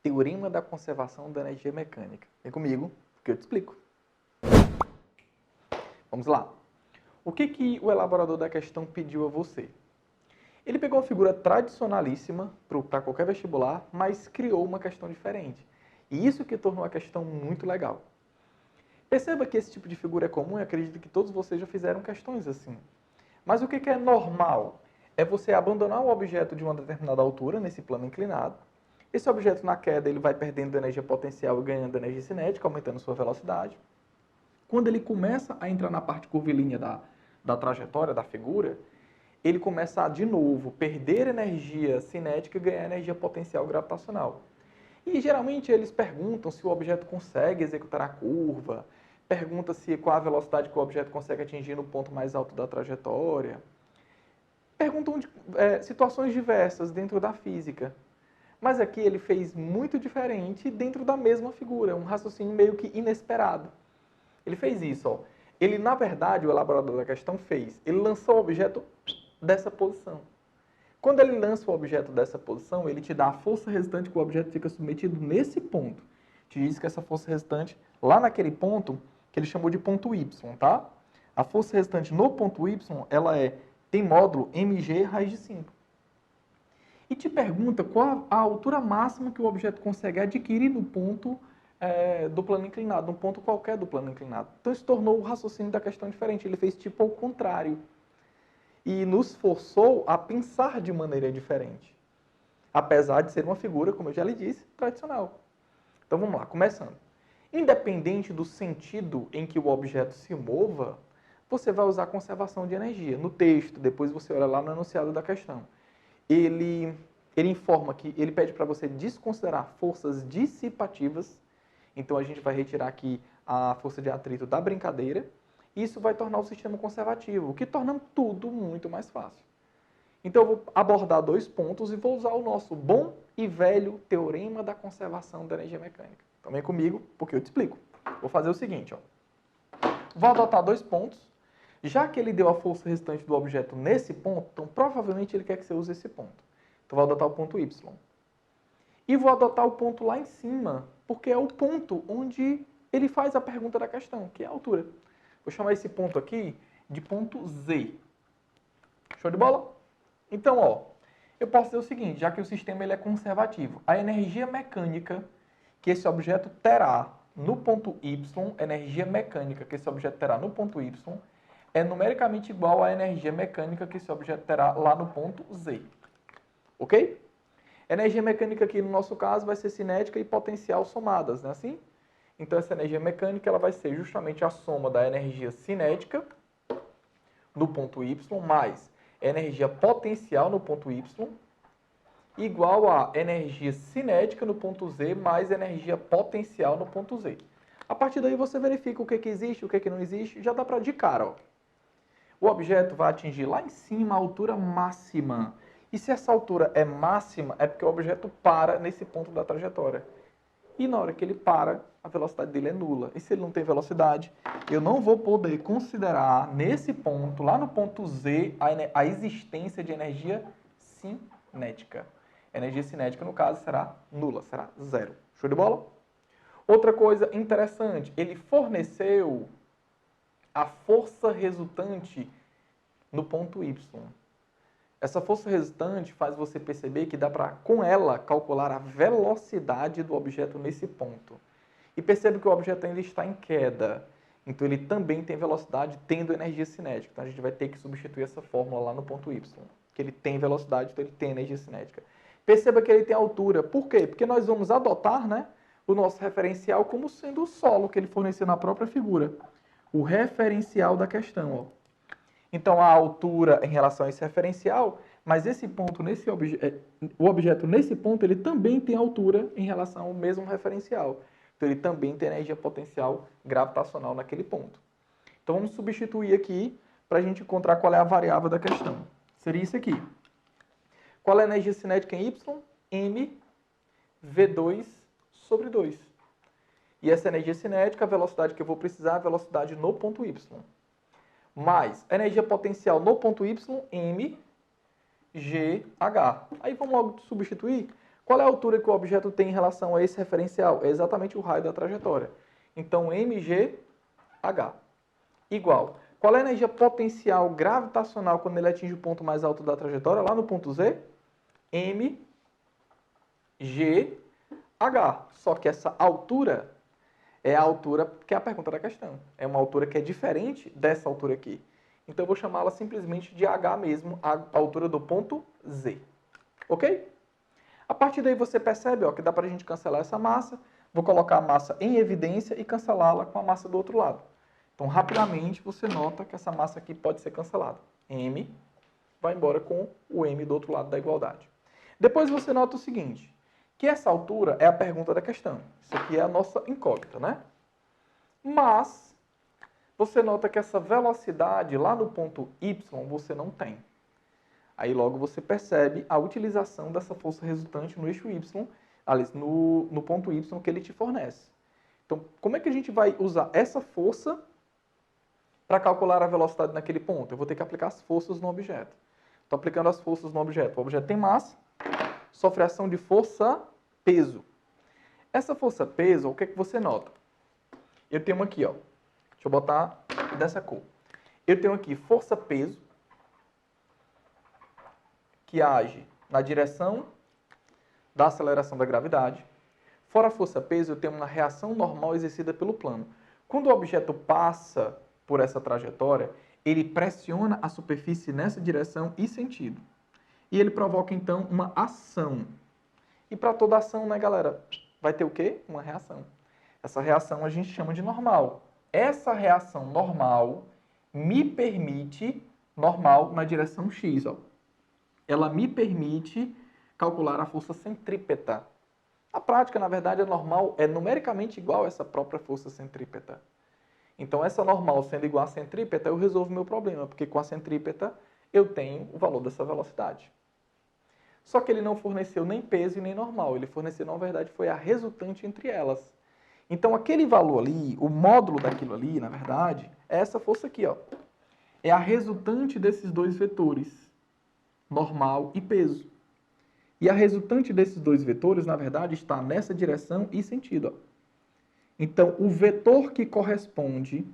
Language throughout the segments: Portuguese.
Teorema da conservação da energia mecânica. Vem comigo, que eu te explico. Vamos lá. O que o elaborador da questão pediu a você? Ele pegou uma figura tradicionalíssima para qualquer vestibular, mas criou uma questão diferente. E isso que tornou a questão muito legal. Perceba que esse tipo de figura é comum e acredito que todos vocês já fizeram questões assim. Mas o que é normal? É você abandonar o objeto de uma determinada altura, nesse plano inclinado. Esse objeto na queda ele vai perdendo energia potencial e ganhando energia cinética, aumentando sua velocidade. Quando ele começa a entrar na parte curvilínea da trajetória, da figura, ele começa a, de novo, perder energia cinética e ganhar energia potencial gravitacional. E geralmente eles perguntam se o objeto consegue executar a curva, pergunta se qual a velocidade que o objeto consegue atingir no ponto mais alto da trajetória. Perguntam situações diversas dentro da física. Mas aqui ele fez muito diferente dentro da mesma figura, um raciocínio meio que inesperado. Ele fez isso, ó. Ele, na verdade, o elaborador da questão fez, ele lançou o objeto dessa posição. Quando ele lança o objeto dessa posição, ele te dá a força resultante que o objeto fica submetido nesse ponto. Te diz que essa força resultante, lá naquele ponto, que ele chamou de ponto Y, tá? A força resultante no ponto Y, ela tem módulo mg raiz de 5. E te pergunta qual a altura máxima que o objeto consegue adquirir no ponto do plano inclinado, num ponto qualquer do plano inclinado. Então isso tornou o raciocínio da questão diferente, ele fez tipo ao contrário. E nos forçou a pensar de maneira diferente. Apesar de ser uma figura, como eu já lhe disse, tradicional. Então vamos lá, começando. Independente do sentido em que o objeto se mova, você vai usar conservação de energia. No texto, depois você olha lá no enunciado da questão. Ele informa que ele pede para você desconsiderar forças dissipativas. Então a gente vai retirar aqui a força de atrito da brincadeira. Isso vai tornar o sistema conservativo, o que torna tudo muito mais fácil. Então eu vou abordar dois pontos e vou usar o nosso bom e velho teorema da conservação da energia mecânica. Então vem comigo, porque eu te explico. Vou fazer o seguinte, ó. Vou adotar dois pontos. Já que ele deu a força restante do objeto nesse ponto, então provavelmente ele quer que você use esse ponto. Então vou adotar o ponto Y. E vou adotar o ponto lá em cima, porque é o ponto onde ele faz a pergunta da questão, que é a altura. Vou chamar esse ponto aqui de ponto Z. Show de bola? Então, ó, eu posso dizer o seguinte, já que o sistema ele é conservativo, a energia mecânica que esse objeto terá no ponto Y, energia mecânica que esse objeto terá no ponto Y, é numericamente igual à energia mecânica que esse objeto terá lá no ponto Z. Ok? Energia mecânica aqui, no nosso caso, vai ser cinética e potencial somadas, não é assim? Então, essa energia mecânica ela vai ser justamente a soma da energia cinética no ponto Y mais energia potencial no ponto Y igual a energia cinética no ponto Z mais energia potencial no ponto Z. A partir daí, você verifica o que existe, o que não existe, já dá para de cara, ó. O objeto vai atingir lá em cima a altura máxima. E se essa altura é máxima, é porque o objeto para nesse ponto da trajetória. E na hora que ele para, a velocidade dele é nula. E se ele não tem velocidade, eu não vou poder considerar nesse ponto, lá no ponto Z, a existência de energia cinética. Energia cinética, no caso, será nula, será zero. Show de bola? Outra coisa interessante, ele forneceu a força resultante no ponto Y. Essa força resultante faz você perceber que dá para, com ela, calcular a velocidade do objeto nesse ponto. E percebe que o objeto ainda está em queda. Então ele também tem velocidade tendo energia cinética. Então a gente vai ter que substituir essa fórmula lá no ponto Y. Que ele tem velocidade, então ele tem energia cinética. Perceba que ele tem altura. Por quê? Porque nós vamos adotar, né, o nosso referencial como sendo o solo que ele forneceu na própria figura. O referencial da questão, ó. Então, a altura em relação a esse referencial, mas esse ponto, o objeto nesse ponto, ele também tem altura em relação ao mesmo referencial. Então, ele também tem energia potencial gravitacional naquele ponto. Então, vamos substituir aqui para a gente encontrar qual é a variável da questão. Seria isso aqui. Qual é a energia cinética em Y? M V2 sobre 2. E essa energia cinética, a velocidade que eu vou precisar, é a velocidade no ponto Y. Mais a energia potencial no ponto Y, M, G, H. Aí vamos logo substituir. Qual é a altura que o objeto tem em relação a esse referencial? É exatamente o raio da trajetória. Então, mgh igual. Qual é a energia potencial gravitacional quando ele atinge o ponto mais alto da trajetória? Lá no ponto Z? mgh. Só que essa altura é a altura que é a pergunta da questão. É uma altura que é diferente dessa altura aqui. Então, eu vou chamá-la simplesmente de h mesmo, a altura do ponto Z. Ok? A partir daí você percebe ó, que dá para a gente cancelar essa massa. Vou colocar a massa em evidência e cancelá-la com a massa do outro lado. Então, rapidamente, você nota que essa massa aqui pode ser cancelada. M vai embora com o M do outro lado da igualdade. Depois você nota o seguinte, que essa altura é a pergunta da questão. Isso aqui é a nossa incógnita, né? Mas, você nota que essa velocidade lá no ponto Y você não tem. Aí logo você percebe a utilização dessa força resultante no eixo Y, aliás, no ponto Y que ele te fornece. Então, como é que a gente vai usar essa força para calcular a velocidade naquele ponto? Eu vou ter que aplicar as forças no objeto. Estou aplicando as forças no objeto. O objeto tem massa, sofre ação de força-peso. Essa força-peso, o que é que você nota? Eu tenho aqui, ó. Deixa eu botar dessa cor. Eu tenho aqui força-peso, que age na direção da aceleração da gravidade. Fora a força-peso, eu tenho uma reação normal exercida pelo plano. Quando o objeto passa por essa trajetória, ele pressiona a superfície nessa direção e sentido. E ele provoca, então, uma ação. E para toda ação, né, galera, vai ter o quê? Uma reação. Essa reação a gente chama de normal. Essa reação normal me permite, normal na direção x, ó. Ela me permite calcular a força centrípeta. A prática, na verdade, é normal, é numericamente igual a essa própria força centrípeta. Então, essa normal sendo igual a centrípeta, eu resolvo o meu problema, porque com a centrípeta eu tenho o valor dessa velocidade. Só que ele não forneceu nem peso e nem normal, ele forneceu, na verdade, foi a resultante entre elas. Então, aquele valor ali, o módulo daquilo ali, na verdade, é essa força aqui, ó. É a resultante desses dois vetores, normal e peso. E a resultante desses dois vetores, na verdade, está nessa direção e sentido. Ó. Então, o vetor que corresponde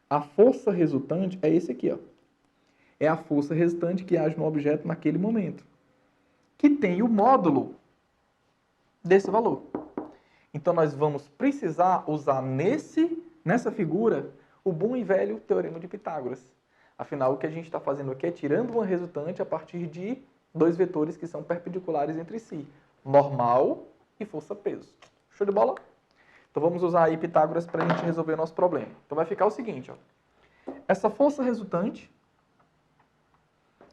à força resultante é esse aqui. Ó. É a força resultante que age no objeto naquele momento, que tem o módulo desse valor. Então, nós vamos precisar usar nessa figura o bom e velho Teorema de Pitágoras. Afinal, o que a gente está fazendo aqui é tirando uma resultante a partir de dois vetores que são perpendiculares entre si. Normal e força-peso. Show de bola? Então, vamos usar aí Pitágoras para a gente resolver o nosso problema. Então, vai ficar o seguinte, ó. Essa força resultante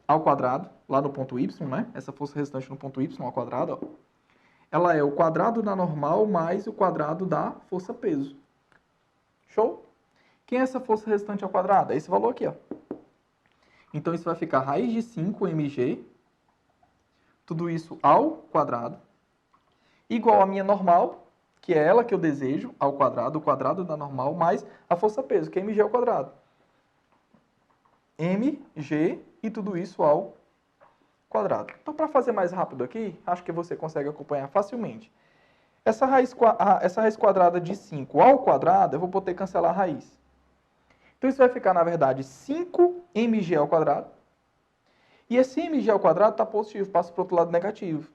ao quadrado, lá no ponto Y, né? Essa força resultante no ponto Y ao quadrado, ó. Ela é o quadrado da normal mais o quadrado da força-peso. Show? Quem é essa força resultante ao quadrado? É esse valor aqui, ó. Então, isso vai ficar raiz de 5 mg, tudo isso ao quadrado, igual a minha normal, que é ela que eu desejo, ao quadrado, o quadrado da normal, mais a força-peso, que é mg ao quadrado. mg e tudo isso ao quadrado. Então, para fazer mais rápido aqui, acho que você consegue acompanhar facilmente. Essa raiz quadrada de 5 ao quadrado, eu vou poder cancelar a raiz. Então, isso vai ficar, na verdade, 5mg ao quadrado. E esse mg ao quadrado está positivo, passa para o outro lado negativo.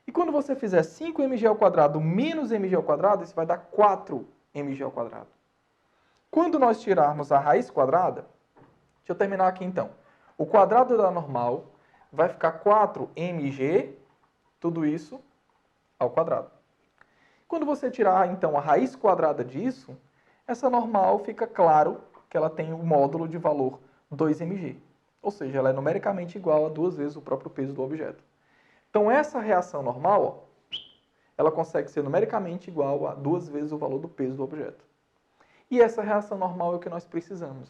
E quando você fizer 5mg ao quadrado menos mg ao quadrado, isso vai dar 4mg ao quadrado. Quando nós tirarmos a raiz quadrada, deixa eu terminar aqui então. O quadrado da normal vai ficar 4mg, tudo isso ao quadrado. Quando você tirar, então, a raiz quadrada disso, essa normal fica claro que ela tem um módulo de valor 2mg. Ou seja, ela é numericamente igual a 2 vezes o próprio peso do objeto. Então, essa reação normal, ó, ela consegue ser numericamente igual a 2 vezes o valor do peso do objeto. E essa reação normal é o que nós precisamos,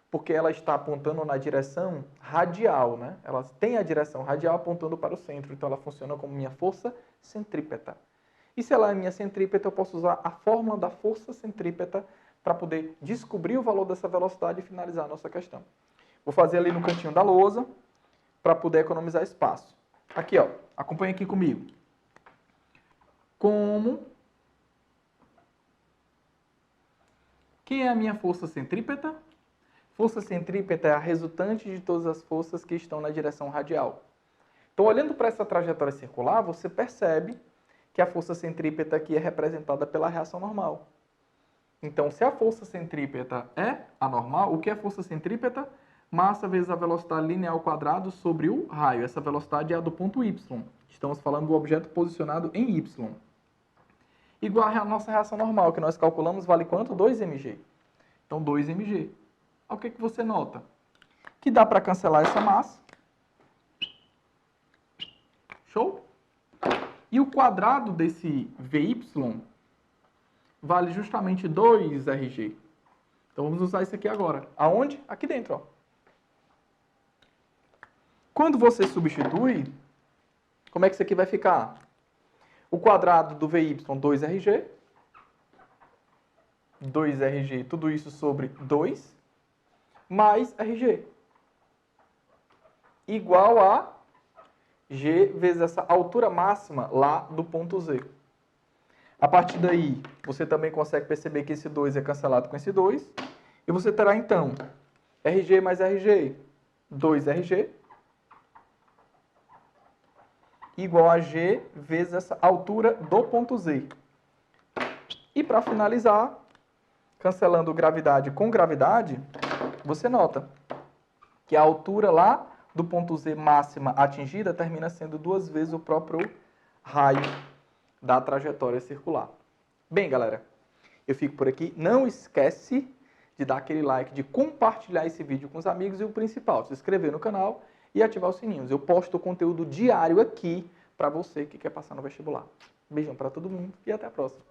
porque ela está apontando na direção radial, né? Ela tem a direção radial apontando para o centro, então ela funciona como minha força centrípeta. E se ela é minha centrípeta, eu posso usar a fórmula da força centrípeta para poder descobrir o valor dessa velocidade e finalizar a nossa questão. Vou fazer ali no cantinho da lousa para poder economizar espaço. Aqui, ó, acompanha aqui comigo. como... Quem é a minha força centrípeta? Força centrípeta é a resultante de todas as forças que estão na direção radial. Então, olhando para essa trajetória circular, você percebe que a força centrípeta aqui é representada pela reação normal. Então, se a força centrípeta é anormal, o que é força centrípeta? Massa vezes a velocidade linear ao quadrado sobre o raio. Essa velocidade é a do ponto Y. Estamos falando do objeto posicionado em Y. Igual a nossa reação normal, que nós calculamos, vale quanto? 2mg. Então, 2mg. O que você nota? Que dá para cancelar essa massa. Show? E o quadrado desse VY vale justamente 2RG. Então, vamos usar isso aqui agora. Aonde? Aqui dentro, ó. Quando você substitui, como é que isso aqui vai ficar? O quadrado do VY, 2RG. 2RG, tudo isso sobre 2, mais RG. Igual a G vezes essa altura máxima lá do ponto Z. A partir daí, você também consegue perceber que esse 2 é cancelado com esse 2. E você terá, então, RG mais RG, 2RG, igual a G vezes essa altura do ponto Z. E para finalizar, cancelando gravidade com gravidade, você nota que a altura lá do ponto Z máxima atingida termina sendo 2 vezes o próprio raio da trajetória circular. Bem, galera, eu fico por aqui. Não esquece de dar aquele like, de compartilhar esse vídeo com os amigos e o principal, se inscrever no canal e ativar os sininhos. Eu posto conteúdo diário aqui para você que quer passar no vestibular. Beijão para todo mundo e até a próxima.